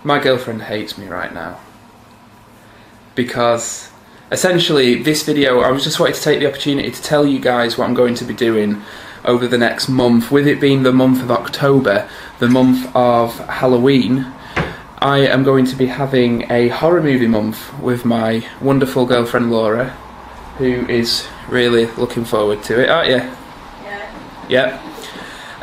My girlfriend hates me right now because essentially this video, I was just wanting to take the opportunity to tell you guys what I'm going to be doing over the next month. With it being the month of October, the month of Halloween, I am going to be having a horror movie month with my wonderful girlfriend Laura, who is really looking forward to it, aren't you? Yeah. Yep.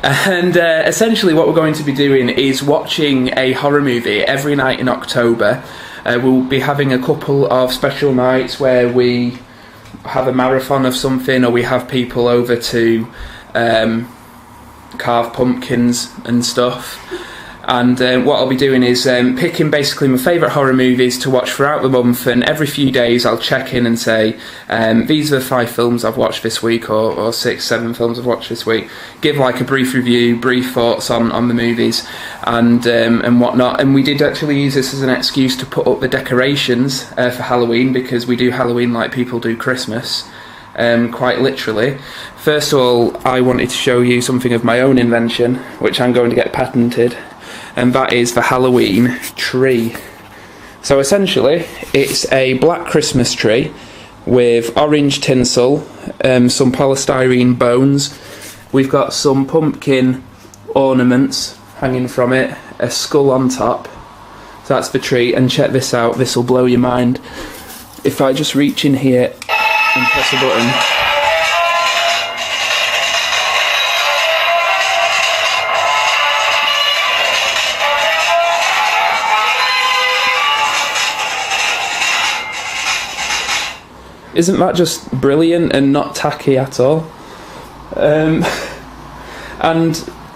And essentially what we're going to be doing is watching a horror movie every night in October. We'll be having a couple of special nights where we have a marathon of something, or we have people over to carve pumpkins and stuff. And what I'll be doing is picking basically my favourite horror movies to watch throughout the month, and every few days I'll check in and say these are the 5 films I've watched this week, or 6, 7 films I've watched this week. Give like a brief review, brief thoughts on the movies and whatnot. And we did actually use this as an excuse to put up the decorations for Halloween, because we do Halloween like people do Christmas. Quite literally. First of all, I wanted to show you something of my own invention, which I'm going to get patented, and that is the Halloween tree. So essentially it's a black Christmas tree with orange tinsel, some polystyrene bones. We've got some pumpkin ornaments hanging from it, a skull on top. So that's the tree, and check this out, this will blow your mind. If I just reach in here and press a button, isn't that just brilliant and not tacky at all? And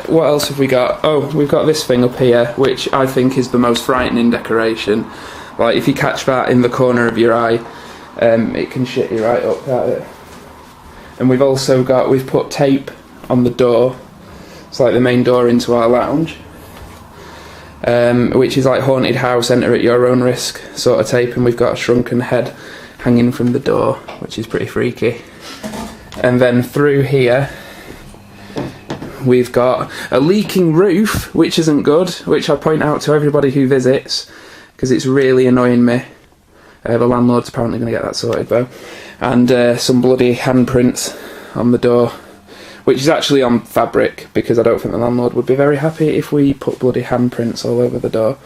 what else have we got? Oh, we've got this thing up here, which I think is the most frightening decoration. Like, if you catch that in the corner of your eye, it can shit you right up, can't it? And we've also got, we've put tape on the door. It's like the main door into our lounge, which is like haunted house, enter at your own risk sort of tape. And we've got a shrunken head hanging from the door, which is pretty freaky. And then through here we've got a leaking roof, which isn't good, which I point out to everybody who visits because it's really annoying me. The landlord's apparently going to get that sorted though. And some bloody handprints on the door, which is actually on fabric, because I don't think the landlord would be very happy if we put bloody handprints all over the door.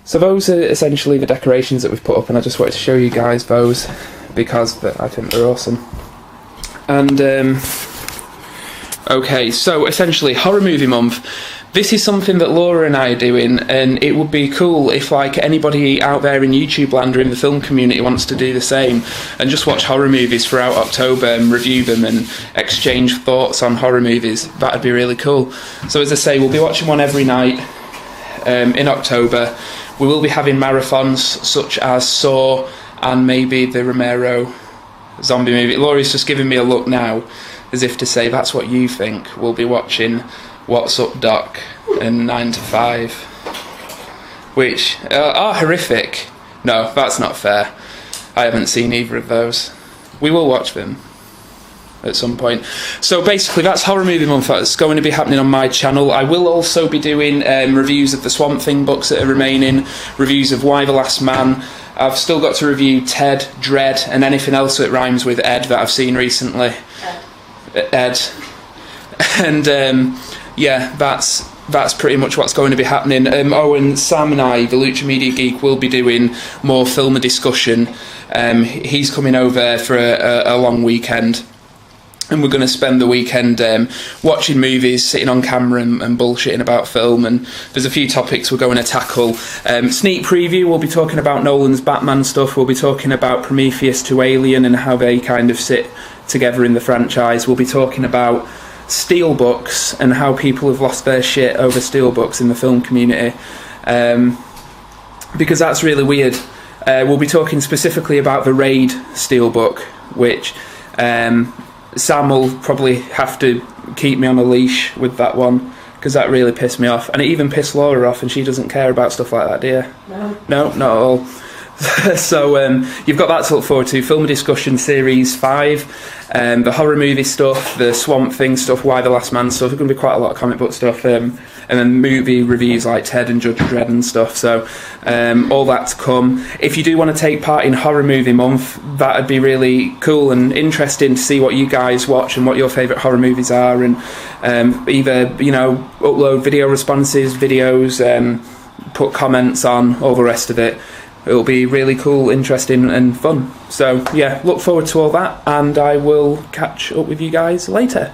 So those are essentially the decorations that we've put up, and I just wanted to show you guys those because I think they're awesome. And okay, so essentially horror movie month. This is something that Laura and I are doing, and it would be cool if like anybody out there in YouTube land or in the film community wants to do the same and just watch horror movies throughout October and review them and exchange thoughts on horror movies. That'd be really cool. So as I say, we'll be watching one every night in October. We will be having marathons such as Saw and maybe the Romero zombie movie. Laurie's just giving me a look now as if to say, that's what you think. We'll be watching What's Up Doc and 9 to 5, which are horrific. No, that's not fair. I haven't seen either of those. We will watch them at some point. So basically that's horror movie month. That's going to be happening on my channel. I will also be doing reviews of the Swamp Thing books that are remaining, reviews of Y the Last Man. I've still got to review Ted, Dread, and anything else that rhymes with Ed that I've seen recently. Ed. And yeah, that's pretty much what's going to be happening. Oh, and Sam and I, the Lucha Media Geek, will be doing more film discussion. He's coming over for a long weekend, and we're going to spend the weekend watching movies, sitting on camera and bullshitting about film, and there's a few topics we're going to tackle. Sneak preview, we'll be talking about Nolan's Batman stuff, we'll be talking about Prometheus to Alien and how they kind of sit together in the franchise. We'll be talking about steelbooks and how people have lost their shit over steelbooks in the film community, because that's really weird. We'll be talking specifically about the Raid steelbook, which Sam will probably have to keep me on a leash with that one, because that really pissed me off, and it even pissed Laura off, and she doesn't care about stuff like that, do you? No, not at all. So you've got that to look forward to. Film discussion series 5, the horror movie stuff, the Swamp Thing stuff, Y the Last Man stuff. There's going to be quite a lot of comic book stuff, and and then movie reviews like Ted and Judge Dredd and stuff. So all that to come. If you do want to take part in Horror Movie Month, that'd be really cool and interesting to see what you guys watch and what your favourite horror movies are, and either, you know, upload video responses, videos, put comments on, all the rest of it. It'll be really cool, interesting and fun. So yeah, look forward to all that, and I will catch up with you guys later.